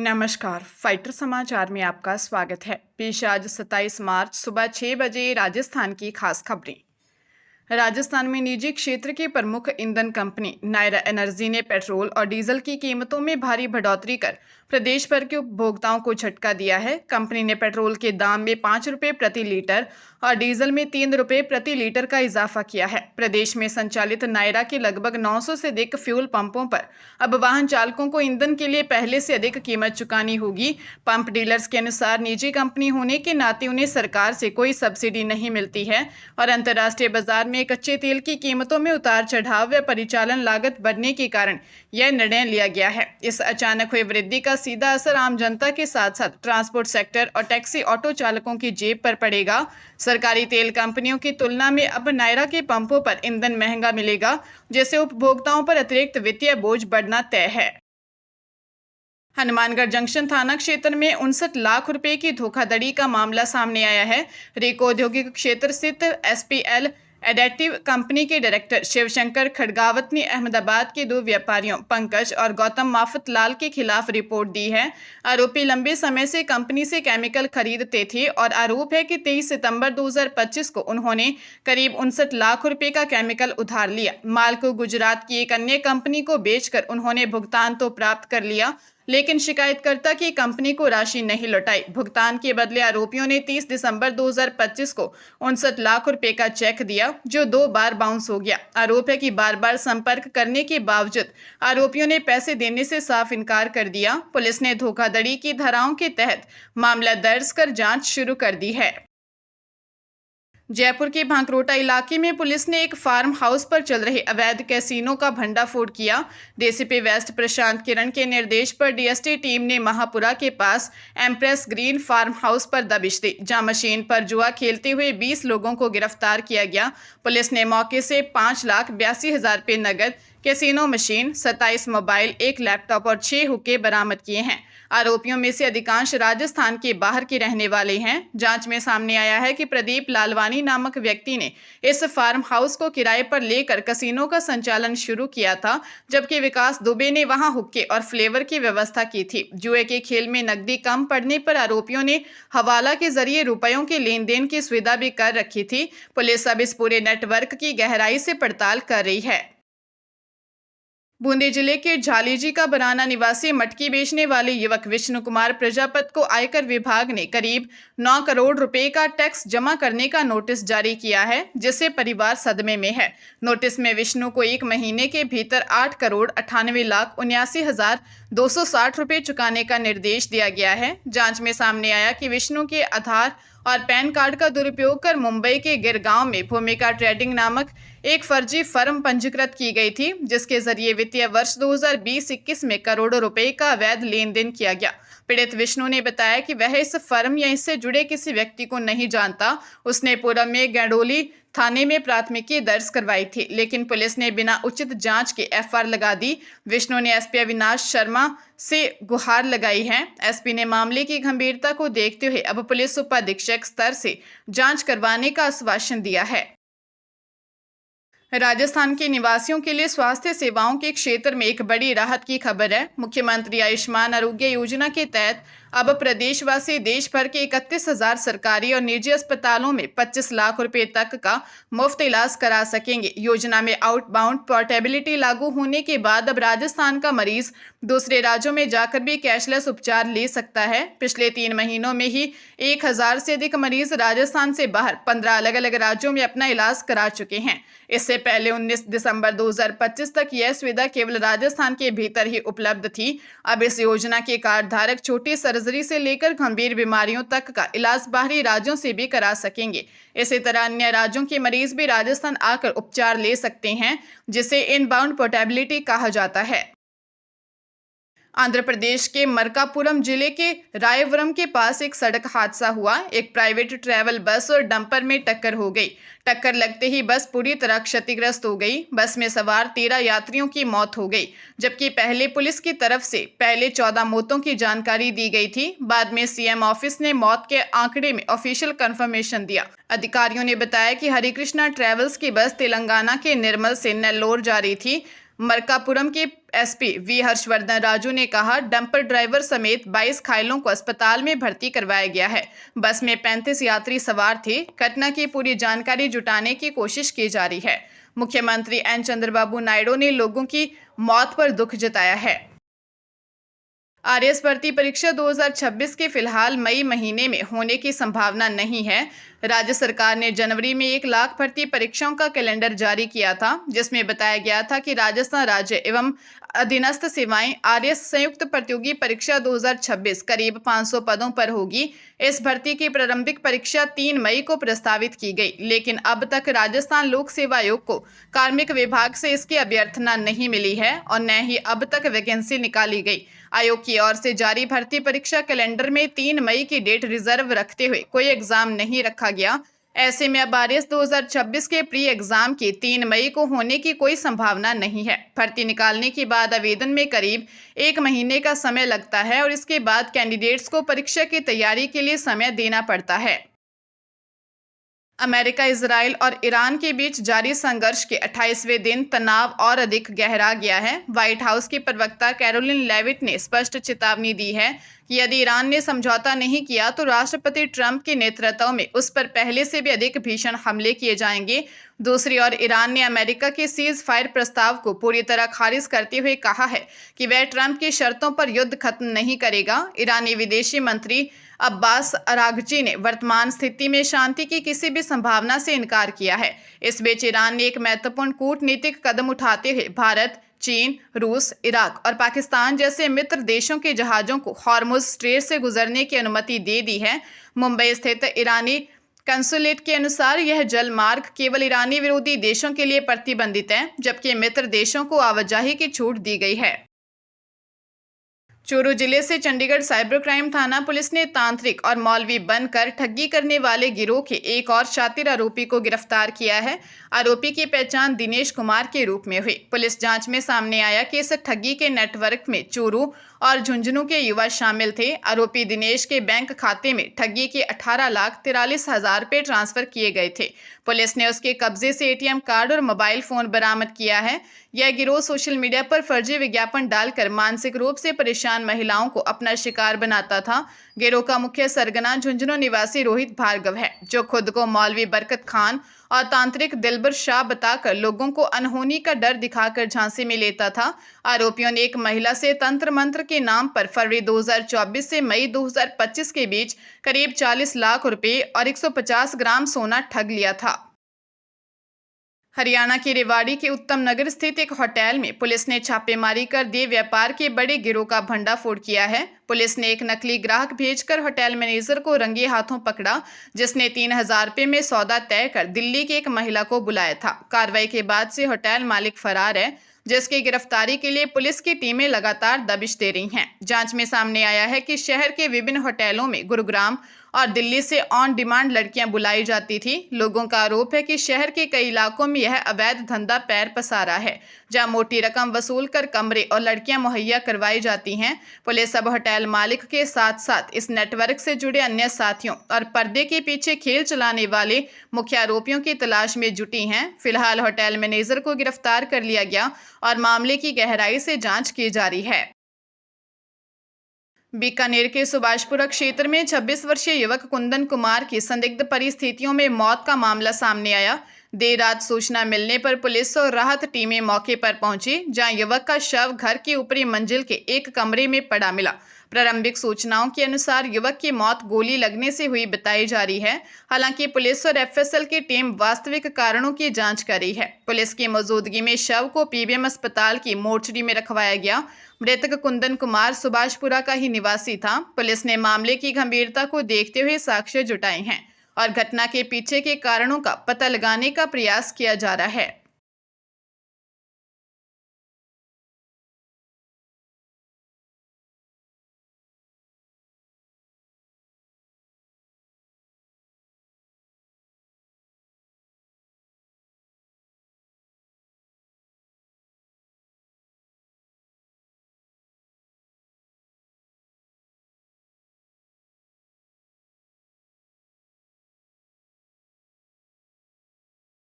नमस्कार। फाइटर समाचार में आपका स्वागत है। पेश आज 27 मार्च सुबह 6 बजे राजस्थान की खास खबरें। राजस्थान में निजी क्षेत्र की प्रमुख ईंधन कंपनी नायरा एनर्जी ने पेट्रोल और डीजल की कीमतों में भारी बढ़ोतरी कर प्रदेश भर के उपभोक्ताओं को झटका दिया है। कंपनी ने पेट्रोल के दाम में 5 रुपये प्रति लीटर और डीजल में 3 रुपये प्रति लीटर का इजाफा किया है। प्रदेश में संचालित नायरा के लगभग 900 से अधिक फ्यूल पंपों पर अब वाहन चालकों को ईंधन के लिए पहले से अधिक कीमत चुकानी होगी। पंप डीलर्स के अनुसार निजी कंपनी होने के नाते उन्हें सरकार से कोई सब्सिडी नहीं मिलती है और अंतर्राष्ट्रीय बाजार में कच्चे तेल की कीमतों में उतार चढ़ाव व परिचालन लागत बढ़ने के कारण यह निर्णय लिया गया है। इस अचानक हुई वृद्धि का सीधा असर आम जनता के साथ साथ ट्रांसपोर्ट सेक्टर और टैक्सी ऑटो चालकों की जेब पर पड़ेगा। सरकारी तेल कंपनियों की तुलना में अब नायरा के पंपों पर ईंधन महंगा मिलेगा, जिससे उपभोक्ताओं पर अतिरिक्त वित्तीय बोझ बढ़ना तय है। हनुमानगढ़ जंक्शन थाना क्षेत्र में 59 लाख रुपए की धोखाधड़ी का मामला सामने आया है। रेको औद्योगिक क्षेत्र स्थित एसपीएल एडेटिव कंपनी के डायरेक्टर शिवशंकर खड़गावत ने अहमदाबाद के 2 व्यापारियों पंकज और गौतम माफत लाल के खिलाफ रिपोर्ट दी है। आरोपी लंबे समय से कंपनी से केमिकल खरीदते थे और आरोप है कि 23 सितंबर 2025 को उन्होंने करीब 59 लाख रुपए का केमिकल उधार लिया। माल को गुजरात की एक अन्य कंपनी को बेचकर उन्होंने भुगतान तो प्राप्त कर लिया, लेकिन शिकायतकर्ता की कंपनी को राशि नहीं लौटाई। भुगतान के बदले आरोपियों ने 30 दिसंबर 2025 को 59 लाख रुपए का चेक दिया, जो 2 बार बाउंस हो गया। आरोप है कि बार बार संपर्क करने के बावजूद आरोपियों ने पैसे देने से साफ इनकार कर दिया। पुलिस ने धोखाधड़ी की धाराओं के तहत मामला दर्ज कर जांच शुरू कर दी है। जयपुर के भांकरोटा इलाके में पुलिस ने एक फार्म हाउस पर चल रहे अवैध कैसीनो का भंडाफोड़ किया। डीसीपी वेस्ट प्रशांत किरण के निर्देश पर डीएसटी टीम ने महापुरा के पास एम्प्रेस ग्रीन फार्म हाउस पर दबिश दी, जहां मशीन पर जुआ खेलते हुए 20 लोगों को गिरफ्तार किया गया। पुलिस ने मौके से 5,82,000 रुपये नकद, कैसीनो मशीन, 27 मोबाइल, 1 लैपटॉप और 6 हुक्के बरामद किए हैं। आरोपियों में से अधिकांश राजस्थान के बाहर के रहने वाले हैं। जांच में सामने आया है कि प्रदीप लालवानी नामक व्यक्ति ने इस फार्म हाउस को किराए पर लेकर कैसीनो का संचालन शुरू किया था, जबकि विकास दुबे ने वहां हुक्के और फ्लेवर की व्यवस्था की थी। जुए के खेल में नकदी कम पड़ने पर आरोपियों ने हवाला के जरिए रुपयों के लेन देन की सुविधा भी कर रखी थी। पुलिस अब इस पूरे नेटवर्क की गहराई से पड़ताल कर रही है। बूंदी जिले के झालीजी का बराना निवासी मटकी बेचने वाले युवक विष्णु कुमार प्रजापत को आयकर विभाग ने करीब 9 करोड़ रुपए का टैक्स जमा करने का नोटिस जारी किया है, जिससे परिवार सदमे में है। नोटिस में विष्णु को 1 महीने के भीतर 8,98,79,260 रुपए चुकाने का निर्देश दिया गया है। जांच में सामने आया कि विष्णु के आधार और पैन कार्ड का दुरुपयोग कर मुंबई के गिरगांव में भूमिका ट्रेडिंग नामक एक फर्जी फर्म पंजीकृत की गई थी, जिसके जरिए वित्तीय वर्ष 2020-21 में करोड़ों रुपए का अवैध लेन देन किया गया। पीड़ित विष्णु ने बताया कि वह इस फर्म या इससे जुड़े किसी व्यक्ति को नहीं जानता। उसने पूर्व में गैंडोली थाने में प्राथमिकी दर्ज करवाई थी, लेकिन पुलिस ने बिना उचित जांच के एफआईआर लगा दी। विष्णु ने एसपी अविनाश शर्मा से गुहार लगाई है। एसपी ने मामले की गंभीरता को देखते हुए अब पुलिस उपाधीक्षक स्तर से जांच करवाने का आश्वासन दिया है। राजस्थान के निवासियों के लिए स्वास्थ्य सेवाओं के क्षेत्र में एक बड़ी राहत की खबर है। मुख्यमंत्री आयुष्मान आरोग्य योजना के तहत अब प्रदेशवासी देश भर के 31,000 सरकारी और निजी अस्पतालों में 25 लाख रुपए तक का मुफ्त इलाज करा सकेंगे। योजना में आउटबाउंड पोर्टेबिलिटी लागू होने के बाद अब राजस्थान का मरीज दूसरे राज्यों में जाकर भी कैशलेस उपचार ले सकता है। पिछले 3 महीनों में ही 1,000 से अधिक मरीज राजस्थान से बाहर 15 अलग अलग राज्यों में अपना इलाज करा चुके हैं। इससे पहले 19 दिसंबर 2025 तक यह सुविधा केवल राजस्थान के भीतर ही उपलब्ध थी। अब इस योजना के कार्डधारक छोटी सर्जरी से लेकर गंभीर बीमारियों तक का इलाज बाहरी राज्यों से भी करा सकेंगे। इसी तरह अन्य राज्यों के मरीज भी राजस्थान आकर उपचार ले सकते हैं, जिसे इनबाउंड पोर्टेबिलिटी कहा जाता है। आंध्र प्रदेश के मरकापुरम जिले के रायवरम के पास एक सड़क हादसा हुआ। एक प्राइवेट ट्रैवल बस और डंपर में टक्कर हो गई। टक्कर लगते ही बस पूरी तरह क्षतिग्रस्त हो गई। बस में सवार 13 यात्रियों की मौत हो गई, जबकि पहले पुलिस की तरफ से पहले 14 मौतों की जानकारी दी गई थी। बाद में सीएम ऑफिस ने मौत के आंकड़े में ऑफिशियल कंफर्मेशन दिया। अधिकारियों ने बताया कि हरिकृष्णा ट्रैवल्स की बस तेलंगाना के निर्मल से नेल्लोर जा रही थी। मरकापुरम के एसपी वी हर्षवर्धन राजू ने कहा, डंपर ड्राइवर समेत 22 घायलों को अस्पताल में भर्ती करवाया गया है। बस में 35 यात्री सवार थे। घटना की पूरी जानकारी जुटाने की कोशिश की जा रही है। मुख्यमंत्री एन चंद्रबाबू नायडू ने लोगों की मौत पर दुख जताया है। आरएएस भर्ती परीक्षा 2026 के फिलहाल मई महीने में होने की संभावना नहीं है। राज्य सरकार ने जनवरी में 1 लाख भर्ती परीक्षाओं का कैलेंडर जारी किया था, जिसमें बताया गया था कि राजस्थान राज्य एवं अधीनस्थ सेवाएं आरएएस संयुक्त प्रतियोगी परीक्षा 2026 करीब 500 पदों पर होगी। इस भर्ती की प्रारंभिक परीक्षा 3 मई को प्रस्तावित की गई, लेकिन अब तक राजस्थान लोक सेवा आयोग को कार्मिक विभाग से इसकी अभ्यर्थना नहीं मिली है और न ही अब तक वैकेंसी निकाली गई। आयोग की ओर से जारी भर्ती परीक्षा कैलेंडर में 3 मई की डेट रिजर्व रखते हुए कोई एग्जाम नहीं रखा गया। ऐसे में अब आरएएस 2026 के प्री एग्जाम की 3 मई को होने की कोई संभावना नहीं है। भर्ती निकालने के बाद आवेदन में करीब 1 महीने का समय लगता है और इसके बाद कैंडिडेट्स को परीक्षा की तैयारी के लिए समय देना पड़ता है। अमेरिका, इजराइल और ईरान के बीच जारी संघर्ष के 28वें दिन तनाव और अधिक गहरा गया है। व्हाइट हाउस की प्रवक्ता कैरोलिन लेविट ने स्पष्ट चेतावनी दी है कि यदि ईरान ने समझौता नहीं किया तो राष्ट्रपति ट्रंप के नेतृत्व में उस पर पहले से भी अधिक भीषण हमले किए जाएंगे। दूसरी ओर ईरान ने अमेरिका के सीज फायर प्रस्ताव को पूरी तरह खारिज करते हुए कहा है कि वह ट्रंप की शर्तों पर युद्ध खत्म नहीं करेगा। ईरानी विदेशी मंत्री अब्बास अरागची ने वर्तमान स्थिति में शांति की किसी भी संभावना से इनकार किया है। इस बीच ईरान ने एक महत्वपूर्ण कूटनीतिक कदम उठाते हुए भारत, चीन, रूस, इराक और पाकिस्तान जैसे मित्र देशों के जहाजों को हॉर्मुज स्ट्रेट से गुजरने की अनुमति दे दी है। मुंबई स्थित ईरानी कंसुलेट के अनुसार यह जल मार्ग केवल ईरानी विरोधी देशों के लिए प्रतिबंधित है, जबकि मित्र देशों को आवाजाही की छूट दी गई है। चूरू जिले से चंडीगढ़ साइबर क्राइम थाना पुलिस ने तांत्रिक और मौलवी बनकर ठगी करने वाले गिरोह के एक और शातिर आरोपी को गिरफ्तार किया है। आरोपी की पहचान दिनेश कुमार के रूप में हुई। पुलिस जांच में सामने आया कि इस ठगी के नेटवर्क में चूरू और झुंझुनू के युवा शामिल थे। आरोपी दिनेश के बैंक खाते में ठगी के 18,43,000 रुपये ट्रांसफर किए गए थे। पुलिस ने उसके कब्जे से एटीएम कार्ड और मोबाइल फोन बरामद किया है। यह गिरोह सोशल मीडिया पर फर्जी विज्ञापन डालकर मानसिक रूप से परेशान महिलाओं को अपना शिकार बनाता था। गिरोह का मुख्य सरगना झुंझुनू निवासी रोहित भार्गव है, जो खुद को मौलवी बरकत खान और तांत्रिक दिलबर शाह बताकर लोगों को अनहोनी का डर दिखाकर झांसे में लेता था। आरोपियों ने एक महिला से तंत्र मंत्र के नाम पर फरवरी 2024 से मई 2025 के बीच करीब 40 लाख रुपए और 150 ग्राम सोना ठग लिया था। हरियाणा के रेवाड़ी के उत्तम नगर स्थित एक होटल में पुलिस ने छापेमारी कर देह व्यापार के बड़े गिरोह का भंडाफोड़ किया है। पुलिस ने एक नकली ग्राहक भेजकर होटल मैनेजर को रंगे हाथों पकड़ा, जिसने 3,000 रुपये में सौदा तय कर दिल्ली की एक महिला को बुलाया था। कार्रवाई के बाद से होटल मालिक फरार है, जिसकी गिरफ्तारी के लिए पुलिस की टीमें लगातार दबिश दे रही हैं। जांच में सामने आया है कि शहर के विभिन्न होटलों में गुरुग्राम और दिल्ली से ऑन डिमांड लड़कियां बुलाई जाती थी। लोगों का आरोप है कि शहर के कई इलाकों में यह अवैध धंधा पैर पसारा है, जहां मोटी रकम वसूल कर कमरे और लड़कियां मुहैया करवाई जाती हैं। पुलिस अब होटल मालिक के साथ साथ इस नेटवर्क से जुड़े अन्य साथियों और पर्दे के पीछे खेल चलाने वाले मुख्य आरोपियों की तलाश में जुटी हैं। फिलहाल होटल मैनेजर को गिरफ्तार कर लिया गया और मामले की गहराई से जांच की जा रही है। बीकानेर के सुभाषपुरा क्षेत्र में 26 वर्षीय युवक कुंदन कुमार की संदिग्ध परिस्थितियों में मौत का मामला सामने आया। देर रात सूचना मिलने पर पुलिस और राहत टीमें मौके पर पहुंची, जहां युवक का शव घर की ऊपरी मंजिल के एक कमरे में पड़ा मिला। प्रारंभिक सूचनाओं के अनुसार युवक की मौत गोली लगने से हुई बताई जा रही है। हालांकि पुलिस और एफएसएल की टीम वास्तविक कारणों की जांच कर रही है। पुलिस की मौजूदगी में शव को पीबीएम अस्पताल की मोर्चरी में रखवाया गया। मृतक कुंदन कुमार सुभाषपुरा का ही निवासी था। पुलिस ने मामले की गंभीरता को देखते हुए साक्ष्य जुटाए हैं और घटना के पीछे के कारणों का पता लगाने का प्रयास किया जा रहा है।